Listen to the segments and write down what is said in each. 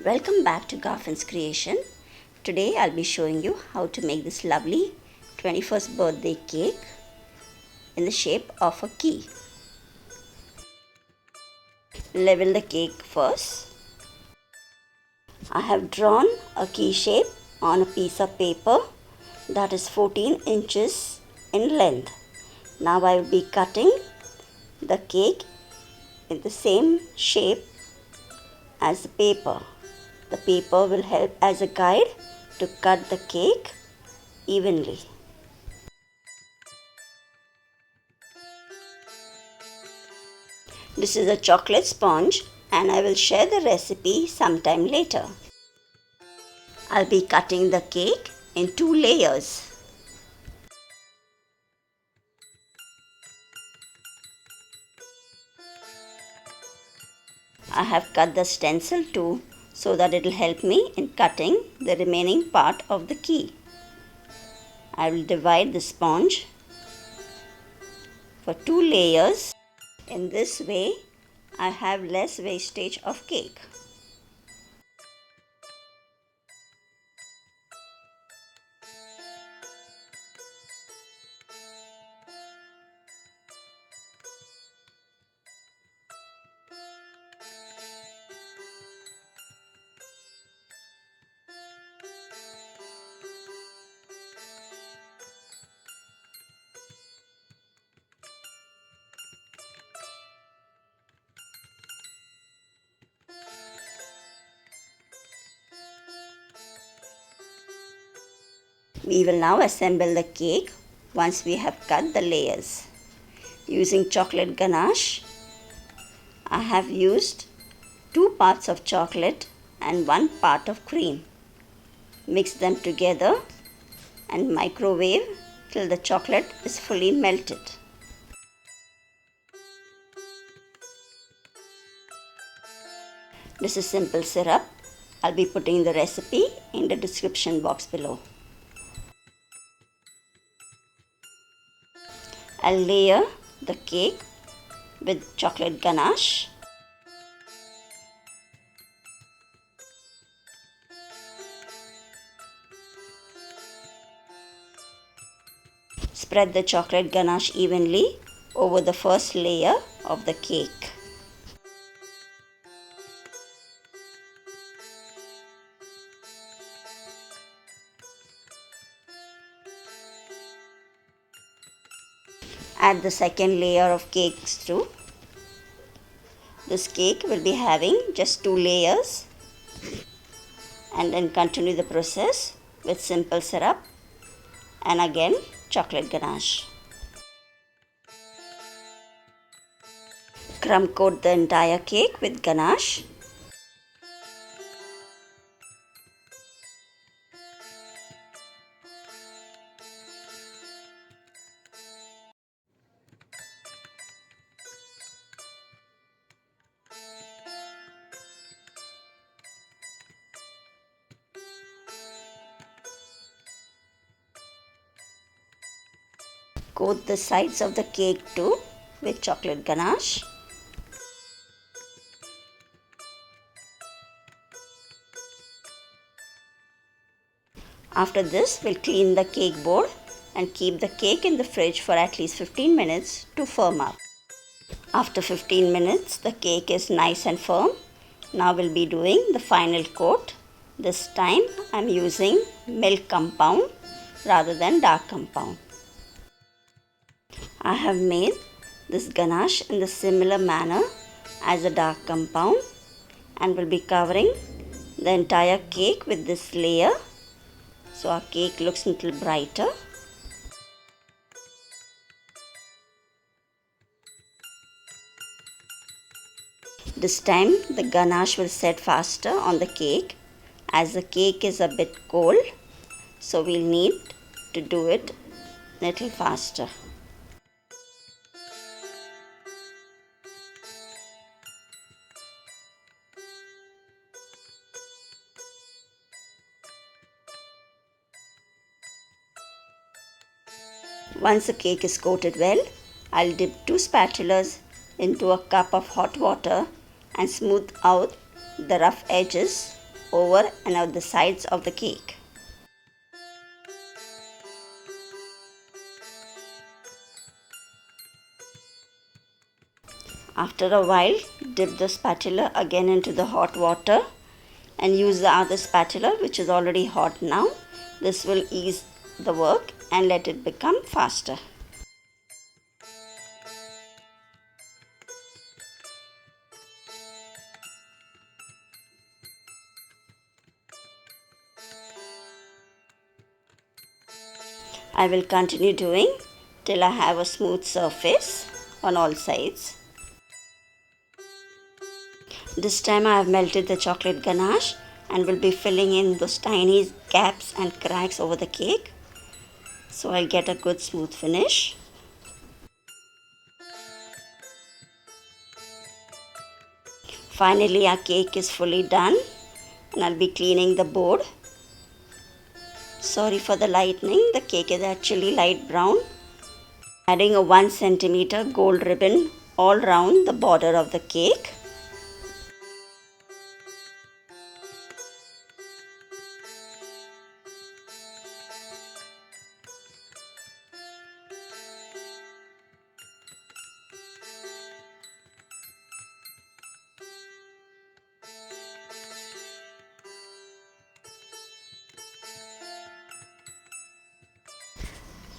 Welcome back to Garfin's creation. Today I'll be showing you how to make this lovely 21st birthday cake in the shape of a key. Level the cake first. I have drawn a key shape on a piece of paper that is 14 inches in length. Now I will be cutting the cake in the same shape as the paper. The paper will help as a guide to cut the cake evenly. This is a chocolate sponge and I will share the recipe sometime later. I'll be cutting the cake in 2 layers. I have cut the stencil too, so that it will help me in cutting the remaining part of the key. I will divide the sponge for 2 layers. In this way, I have less wastage of cake. We will now assemble the cake once we have cut the layers. Using chocolate ganache, I have used 2 parts of chocolate and 1 part of cream. Mix them together and microwave till the chocolate is fully melted. This is simple syrup. I'll be putting the recipe in the description box below. I'll layer the cake with chocolate ganache. Spread the chocolate ganache evenly over the first layer of the cake. Add the second layer of cakes too. This cake will be having just 2 layers, and then continue the process with simple syrup and again chocolate ganache. Crumb coat the entire cake with ganache. Coat the sides of the cake too with chocolate ganache. After this, we'll clean the cake board and keep the cake in the fridge for at least 15 minutes to firm up. After 15 minutes, the cake is nice and firm. Now we'll be doing the final coat. This time I'm using milk compound rather than dark compound. I have made this ganache in the similar manner as a dark compound and will be covering the entire cake with this layer so our cake looks a little brighter. This time the ganache will set faster on the cake as the cake is a bit cold, so we'll need to do it a little faster. Once the cake is coated well, I'll dip 2 spatulas into a cup of hot water and smooth out the rough edges over and out the sides of the cake. After a while, dip the spatula again into the hot water and use the other spatula which is already hot now. This will ease the work and let it become faster. I will continue doing till I have a smooth surface on all sides. This time I have melted the chocolate ganache and will be filling in those tiny gaps and cracks over the cake, so I'll get a good smooth finish. Finally, our cake is fully done and I'll be cleaning the board. Sorry for the lightning, the cake is actually light brown. Adding a 1 centimeter gold ribbon all round the border of the cake.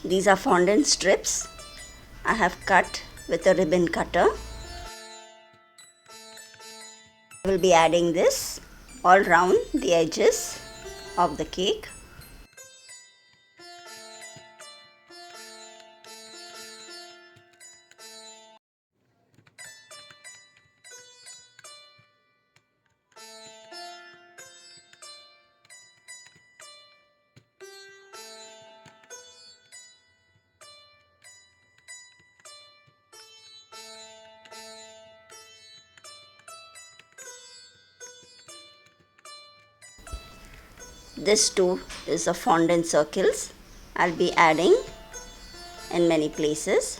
These are fondant strips I have cut with a ribbon cutter. I will be adding this all round the edges of the cake. This too is a fondant circles I'll be adding in many places.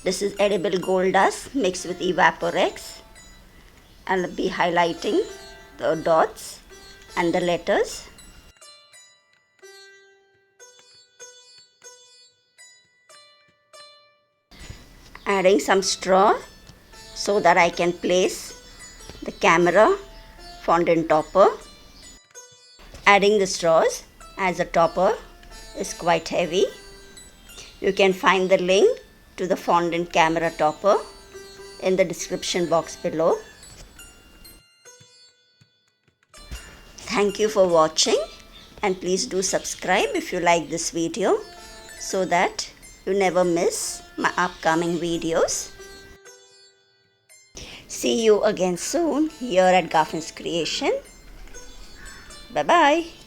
This is edible gold dust mixed with Evaporex. I'll be highlighting the dots and the letters. Adding some straw so that I can place the camera fondant topper. Adding the straws as the topper is quite heavy. You can find the link to the fondant camera topper in the description box below. Thank you for watching, and please do subscribe if you like this video so that you never miss my upcoming videos. See you again soon here at Garfin's Creation. Bye bye.